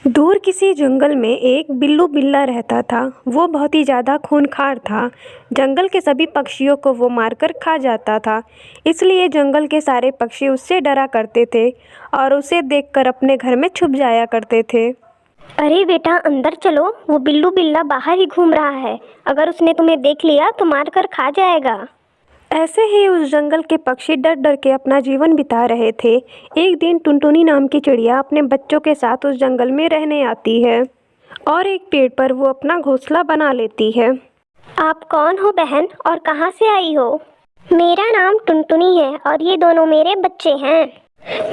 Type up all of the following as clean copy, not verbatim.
दूर किसी जंगल में एक बिल्लू बिल्ला रहता था। वो बहुत ही ज़्यादा खूंखार था। जंगल के सभी पक्षियों को वो मारकर खा जाता था। इसलिए जंगल के सारे पक्षी उससे डरा करते थे और उसे देखकर अपने घर में छुप जाया करते थे। अरे बेटा, अंदर चलो। वो बिल्लू बिल्ला बाहर ही घूम रहा है। अगर उसने तुम्हें देख लिया तो मार कर खा जाएगा। ऐसे ही उस जंगल के पक्षी डर डर के अपना जीवन बिता रहे थे। एक दिन टुनटुनी नाम की चिड़िया अपने बच्चों के साथ उस जंगल में रहने आती है और एक पेड़ पर वो अपना घोंसला बना लेती है। आप कौन हो बहन, और कहाँ से आई हो? मेरा नाम टुनटुनी है और ये दोनों मेरे बच्चे हैं।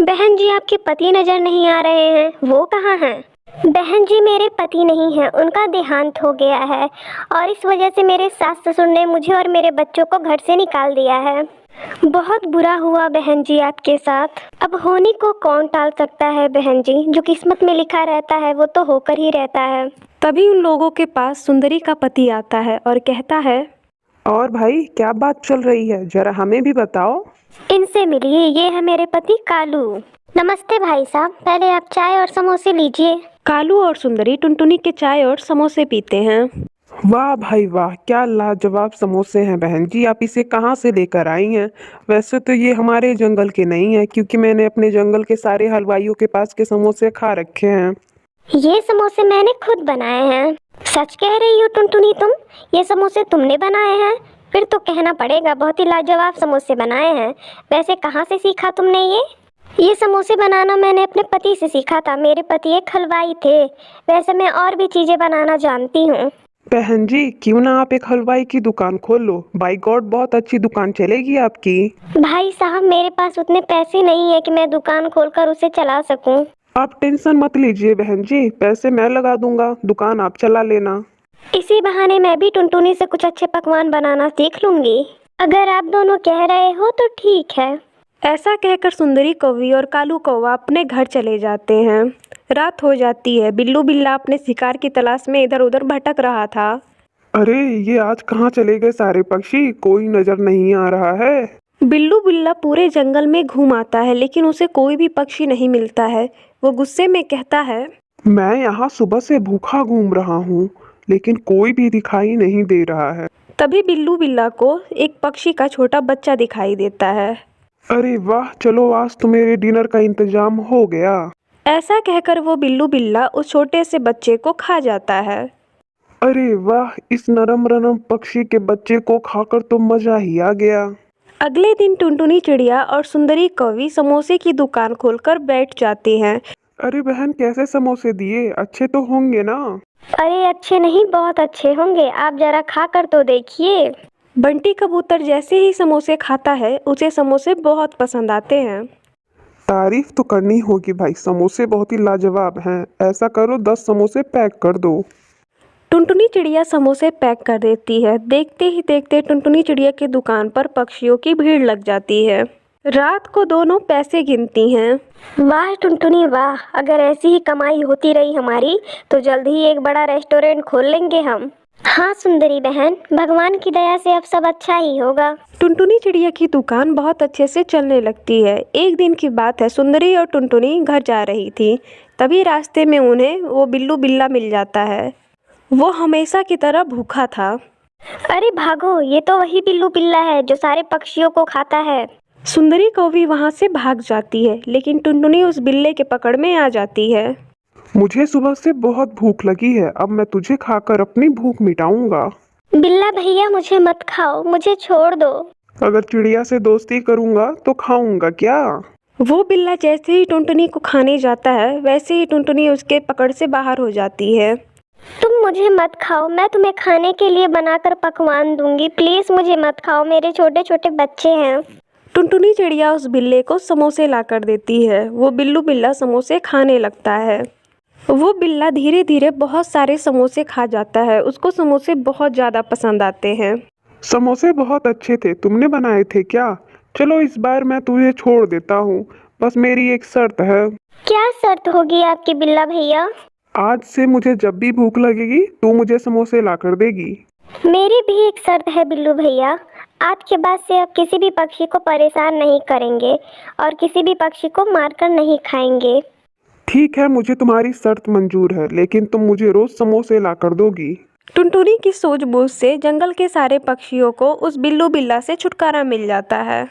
बहन जी, आपके पति नजर नहीं आ रहे हैं, वो कहाँ हैं? बहन जी, मेरे पति नहीं हैं, उनका देहांत हो गया है और इस वजह से मेरे सास ससुर ने मुझे और मेरे बच्चों को घर से निकाल दिया है। बहुत बुरा हुआ बहन जी आपके साथ। अब होने को कौन टाल सकता है बहन जी, जो किस्मत में लिखा रहता है वो तो होकर ही रहता है। तभी उन लोगों के पास सुंदरी का पति आता है और कहता है, और भाई क्या बात चल रही है, जरा हमें भी बताओ। इनसे मिलिए, ये है मेरे पति कालू। नमस्ते भाई साहब, पहले आप चाय और समोसे लीजिए। कालू और सुंदरी टुनटुनी के चाय और समोसे पीते हैं। वाह भाई वाह, क्या लाजवाब समोसे हैं बहन जी, आप इसे कहाँ से लेकर आई हैं? वैसे तो ये हमारे जंगल के नहीं है, क्योंकि मैंने अपने जंगल के सारे हलवाइयों के पास के समोसे खा रखे हैं। ये समोसे मैंने खुद बनाए हैं। सच कह रही हो टुनटुनी तुम? ये समोसे तुमने बनाए हैं? फिर तो कहना पड़ेगा बहुत ही लाजवाब समोसे बनाए हैं। वैसे कहाँ से सीखा तुमने ये समोसे बनाना? मैंने अपने पति से सीखा था। मेरे पति एक हलवाई थे। वैसे मैं और भी चीजें बनाना जानती हूँ। बहन जी, क्यों ना आप एक हलवाई की दुकान खोल लो। बाई गॉड, बहुत अच्छी दुकान चलेगी आपकी। भाई साहब, मेरे पास उतने पैसे नहीं है कि मैं दुकान खोलकर उसे चला सकूं। आप टेंशन मत लीजिए बहन जी, पैसे मैं लगा दूंगा, दुकान आप चला लेना। इसी बहाने मैं भी टुनटुनी से कुछ अच्छे पकवान बनाना सीख लूंगी। अगर आप दोनों कह रहे हो तो ठीक है। ऐसा कहकर सुंदरी कौवी और कालू कौवा अपने घर चले जाते हैं। रात हो जाती है। बिल्लू बिल्ला अपने शिकार की तलाश में इधर उधर भटक रहा था। अरे ये आज कहाँ चले गए सारे पक्षी, कोई नजर नहीं आ रहा है। बिल्लू बिल्ला पूरे जंगल में घूम आता है लेकिन उसे कोई भी पक्षी नहीं मिलता है। वो गुस्से में कहता है, मैं यहाँ सुबह से भूखा घूम रहा हूँ, लेकिन कोई भी दिखाई नहीं दे रहा है। तभी बिल्लू बिल्ला को एक पक्षी का छोटा बच्चा दिखाई देता है। अरे वाह, चलो आज तो मेरे डिनर का इंतजाम हो गया। ऐसा कहकर वो बिल्लू बिल्ला उस छोटे से बच्चे को खा जाता है। अरे वाह, इस नरम नरम पक्षी के बच्चे को खाकर तो मजा ही आ गया। अगले दिन टुनटुनी चिड़िया और सुंदरी कौवी समोसे की दुकान खोलकर बैठ जाती हैं। अरे बहन, कैसे समोसे दिए, अच्छे तो होंगे ना? अरे अच्छे नहीं, बहुत अच्छे होंगे, आप जरा खा कर तो देखिए। बंटी कबूतर जैसे ही समोसे खाता है उसे समोसे बहुत पसंद आते हैं। तारीफ तो करनी होगी भाई, समोसे बहुत ही लाजवाब हैं। ऐसा करो 10 समोसे पैक कर दो। टुनटुनी चिड़िया समोसे पैक कर देती है। देखते ही देखते टुनटुनी चिड़िया की दुकान पर पक्षियों की भीड़ लग जाती है। रात को दोनों पैसे गिनती हैं। वाह टुनटुनी वाह, अगर ऐसी ही कमाई होती रही हमारी तो जल्द ही एक बड़ा रेस्टोरेंट खोल लेंगे हम। हाँ सुंदरी बहन, भगवान की दया से अब सब अच्छा ही होगा। टुनटुनी चिड़िया की दुकान बहुत अच्छे से चलने लगती है। एक दिन की बात है, सुंदरी और टुनटुनी घर जा रही थी। तभी रास्ते में उन्हें वो बिल्लू बिल्ला मिल जाता है। वो हमेशा की तरह भूखा था। अरे भागो, ये तो वही बिल्लू बिल्ला है जो सारे पक्षियों को खाता है। सुंदरी कौवी वहां से भाग जाती है लेकिन टुनटुनी उस बिल्ले के पकड़ में आ जाती है। मुझे सुबह से बहुत भूख लगी है, अब मैं तुझे खाकर अपनी भूख मिटाऊंगा। बिल्ला भैया, मुझे मत खाओ, मुझे छोड़ दो। अगर चिड़िया से दोस्ती करूंगा तो खाऊंगा क्या? वो बिल्ला जैसे ही टुनटुनी को खाने जाता है वैसे ही टुनटुनी उसके पकड़ से बाहर हो जाती है। तुम मुझे मत खाओ, मैं तुम्हें खाने के लिए बनाकर पकवान दूंगी। प्लीज मुझे मत खाओ, मेरे छोटे छोटे बच्चे हैं। टुनटुनी चिड़िया उस बिल्ले को समोसे लाकर देती है। वो बिल्लू बिल्ला समोसे खाने लगता है। वो बिल्ला धीरे धीरे बहुत सारे समोसे खा जाता है। उसको समोसे बहुत ज़्यादा पसंद आते हैं। समोसे बहुत अच्छे थे, तुमने बनाए थे क्या? चलो इस बार मैं तुझे छोड़ देता हूँ, बस मेरी एक शर्त है। क्या शर्त होगी आपकी बिल्ला भैया? आज से मुझे जब भी भूख लगेगी तू मुझे समोसे ला कर देगी। मेरी भी एक शर्त है बिल्लू भैया। आज के बाद से आप किसी भी पक्षी को परेशान नहीं करेंगे और किसी भी पक्षी को मारकर नहीं खाएंगे। ठीक है, मुझे तुम्हारी शर्त मंजूर है, लेकिन तुम मुझे रोज समोसे ला कर दोगी। टुनटुनी की सूझबूझ से जंगल के सारे पक्षियों को उस बिल्लू बिल्ला से छुटकारा मिल जाता है।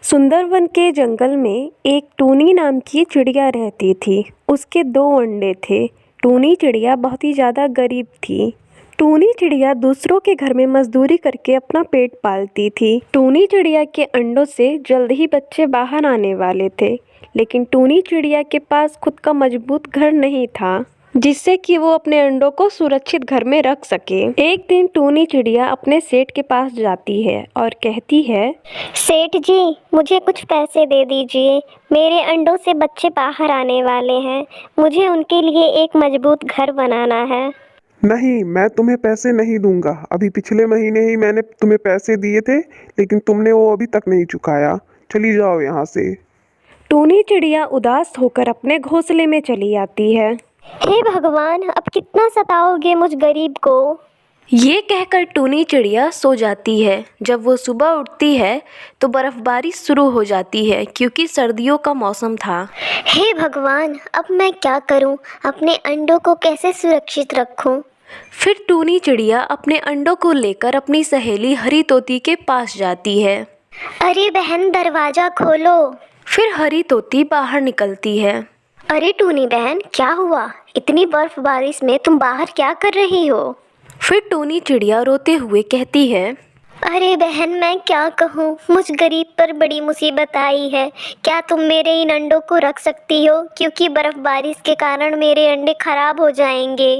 सुंदरवन के जंगल में एक टूनी नाम की चिड़िया रहती थी। उसके 2 अंडे थे। टूनी चिड़िया बहुत ही ज़्यादा गरीब थी। टूनी चिड़िया दूसरों के घर में मजदूरी करके अपना पेट पालती थी। टूनी चिड़िया के अंडों से जल्द ही बच्चे बाहर आने वाले थे, लेकिन टूनी चिड़िया के पास खुद का मजबूत घर नहीं था जिससे कि वो अपने अंडों को सुरक्षित घर में रख सके। एक दिन टूनी चिड़िया अपने सेठ के पास जाती है और कहती है, सेठ जी, मुझे कुछ पैसे दे दीजिए। मेरे अंडों से बच्चे बाहर आने वाले हैं। मुझे उनके लिए एक मजबूत घर बनाना है। नहीं, मैं तुम्हें पैसे नहीं दूंगा। अभी पिछले महीने ही मैंने तुम्हें पैसे दिए थे, लेकिन तुमने वो अभी तक नहीं चुकाया। चली जाओ यहाँ से। टूनी चिड़िया उदास होकर अपने घोंसले में चली आती है। हे भगवान, अब कितना सताओगे मुझ गरीब को। ये कहकर टूनी चिड़िया सो जाती है। जब वो सुबह उठती है तो बर्फबारी शुरू हो जाती है, क्योंकि सर्दियों का मौसम था। हे भगवान, अब मैं क्या करूं? अपने अंडों को कैसे सुरक्षित रखूं? फिर टूनी चिड़िया अपने अंडों को लेकर अपनी सहेली हरी तोती के पास जाती है। अरे बहन, दरवाजा खोलो। फिर हरी तोती बाहर निकलती है। अरे टूनी बहन, क्या हुआ? इतनी बर्फ बारिश में तुम बाहर क्या कर रही हो? फिर टूनी चिड़िया रोते हुए कहती है, अरे बहन, मैं क्या कहूँ, मुझ गरीब पर बड़ी मुसीबत आई है। क्या तुम मेरे इन अंडों को रख सकती हो? क्योंकि बर्फबारी के कारण मेरे अंडे खराब हो जाएंगे।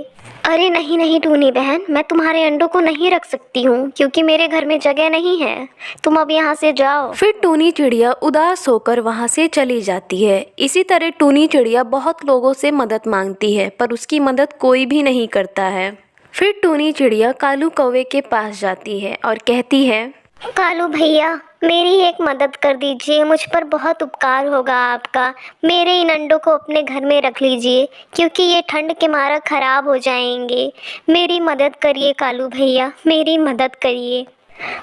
अरे नहीं नहीं टूनी बहन, मैं तुम्हारे अंडों को नहीं रख सकती हूँ, क्योंकि मेरे घर में जगह नहीं है। तुम अब यहाँ से जाओ। फिर टूनी चिड़िया उदास होकर वहाँ से चली जाती है। इसी तरह टूनी चिड़िया बहुत लोगों से मदद मांगती है, पर उसकी मदद कोई भी नहीं करता है। फिर टूनी चिड़िया कालू कौवे के पास जाती है और कहती है, कालू भैया, मेरी एक मदद कर दीजिए। मुझ पर बहुत उपकार होगा आपका। मेरे इन अंडों को अपने घर में रख लीजिए, क्योंकि ये ठंड के मारा खराब हो जाएंगे। मेरी मदद करिए कालू भैया, मेरी मदद करिए।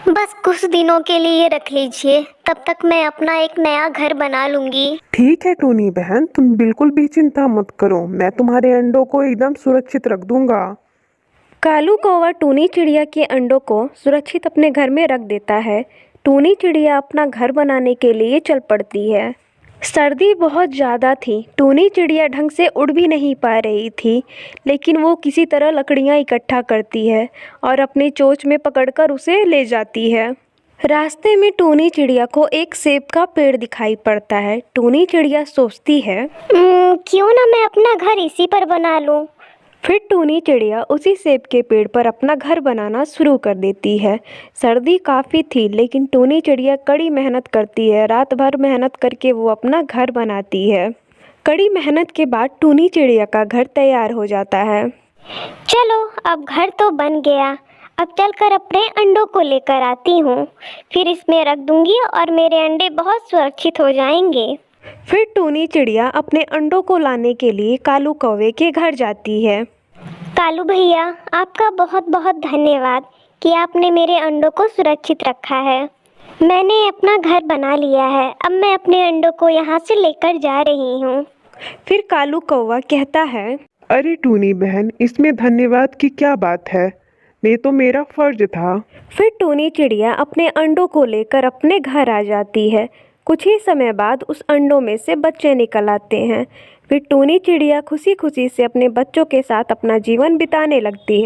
बस कुछ दिनों के लिए रख लीजिए, तब तक मैं अपना एक नया घर बना लूँगी। ठीक है टूनी बहन, तुम बिल्कुल भी चिंता मत करो। मैं तुम्हारे अंडों को एकदम सुरक्षित रख दूंगा। कालू कौवा टूनी चिड़िया के अंडों को सुरक्षित अपने घर में रख देता है। टूनी चिड़िया अपना घर बनाने के लिए चल पड़ती है। सर्दी बहुत ज़्यादा थी। टूनी चिड़िया ढंग से उड़ भी नहीं पा रही थी, लेकिन वो किसी तरह लकड़ियाँ इकट्ठा करती है और अपनी चोंच में पकड़कर उसे ले जाती है। रास्ते में टूनी चिड़िया को एक सेब का पेड़ दिखाई पड़ता है। टूनी चिड़िया सोचती है, क्यों ना मैं अपना घर इसी पर बना लूँ। फिर टूनी चिड़िया उसी सेब के पेड़ पर अपना घर बनाना शुरू कर देती है। सर्दी काफ़ी थी, लेकिन टूनी चिड़िया कड़ी मेहनत करती है। रात भर मेहनत करके वो अपना घर बनाती है। कड़ी मेहनत के बाद टूनी चिड़िया का घर तैयार हो जाता है। चलो, अब घर तो बन गया। अब चलकर अपने अंडों को लेकर आती हूँ, फिर इसमें रख दूँगी और मेरे अंडे बहुत सुरक्षित हो जाएंगे। फिर टूनी चिड़िया अपने अंडों को लाने के लिए कालू कौवे के घर जाती है। कालू भैया, आपका बहुत बहुत धन्यवाद कि आपने मेरे अंडों को सुरक्षित रखा है। मैंने अपना घर बना लिया है। अब मैं अपने अंडों को यहाँ से लेकर जा रही हूँ। फिर कालू कौवा कहता है, अरे टूनी बहन, इसमें धन्यवाद की क्या बात है? ये तो मेरा फर्ज था। फिर टूनी चिड़िया अपने अंडों को लेकर अपने घर आ जाती है। कुछ ही समय बाद उस अंडों में से बच्चे निकल आते हैं। फिर टूनी चिड़िया खुशी खुशी से अपने बच्चों के साथ अपना जीवन बिताने लगती है।